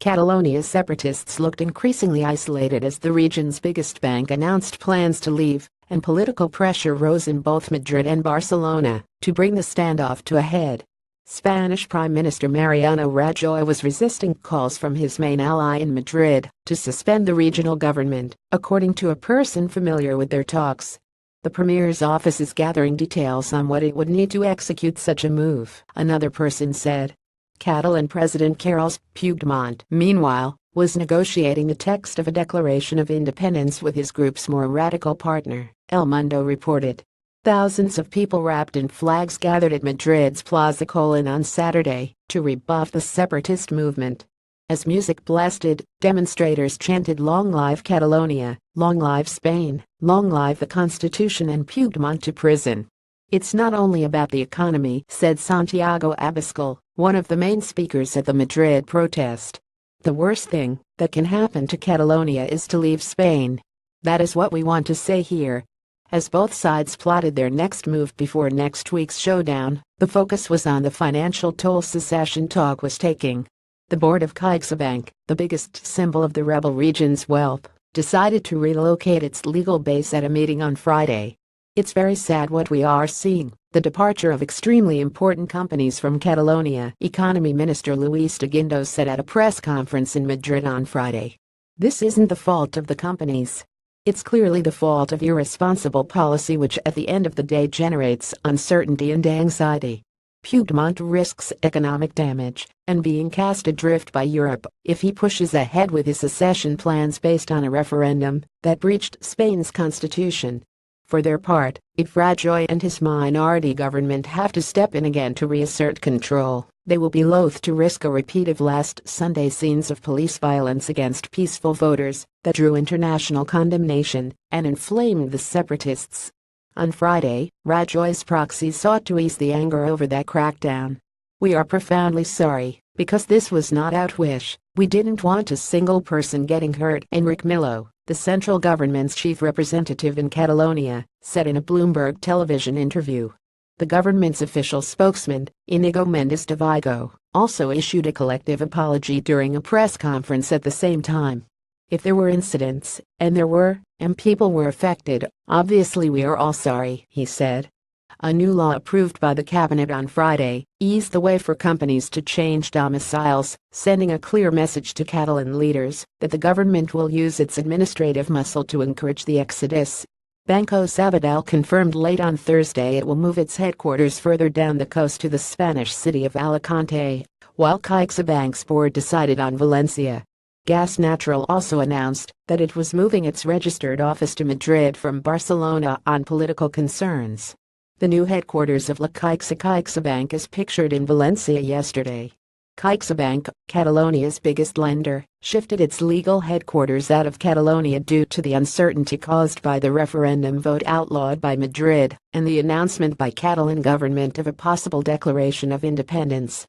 Catalonia's separatists looked increasingly isolated as the region's biggest bank announced plans to leave, and political pressure rose in both Madrid and Barcelona to bring the standoff to a head. Spanish Prime Minister Mariano Rajoy was resisting calls from his main ally in Madrid to suspend the regional government, according to a person familiar with their talks. The premier's office is gathering details on what it would need to execute such a move, another person said. Catalan President Carles Puigdemont, meanwhile, was negotiating the text of a declaration of independence with his group's more radical partner, El Mundo reported. Thousands of people wrapped in flags gathered at Madrid's Plaza Colón on Saturday to rebuff the separatist movement. As music blasted, demonstrators chanted "Long live Catalonia, long live Spain, long live the Constitution and Puigdemont to prison." "It's not only about the economy," said Santiago Abascal, one of the main speakers at the Madrid protest. "The worst thing that can happen to Catalonia is to leave Spain. That is what we want to say here." As both sides plotted their next move before next week's showdown, the focus was on the financial toll secession talk was taking. The board of CaixaBank, the biggest symbol of the rebel region's wealth, decided to relocate its legal base at a meeting on Friday. "It's very sad what we are seeing, the departure of extremely important companies from Catalonia," Economy Minister Luis de Guindos said at a press conference in Madrid on Friday. "This isn't the fault of the companies. It's clearly the fault of irresponsible policy which at the end of the day generates uncertainty and anxiety. Puigdemont risks economic damage and being cast adrift by Europe if he pushes ahead with his secession plans based on a referendum that breached Spain's constitution. For their part, if Rajoy and his minority government have to step in again to reassert control, they will be loath to risk a repeat of last Sunday's scenes of police violence against peaceful voters that drew international condemnation and inflamed the separatists. On Friday, Rajoy's proxies sought to ease the anger over that crackdown. "We are profoundly sorry, because this was not our wish. We didn't want a single person getting hurt," Enric Millo, the central government's chief representative in Catalonia, said in a Bloomberg television interview. The government's official spokesman, Inigo Mendes de Vigo, also issued a collective apology during a press conference at the same time. "If there were incidents, and there were, and people were affected, obviously we are all sorry," he said. A new law approved by the cabinet on Friday eased the way for companies to change domiciles, sending a clear message to Catalan leaders that the government will use its administrative muscle to encourage the exodus. Banco Sabadell confirmed late on Thursday it will move its headquarters further down the coast to the Spanish city of Alicante, while CaixaBank's board decided on Valencia. Gas Natural also announced that it was moving its registered office to Madrid from Barcelona on political concerns. The new headquarters of La CaixaBank is pictured in Valencia yesterday. CaixaBank, Catalonia's biggest lender, shifted its legal headquarters out of Catalonia due to the uncertainty caused by the referendum vote outlawed by Madrid and the announcement by Catalan government of a possible declaration of independence.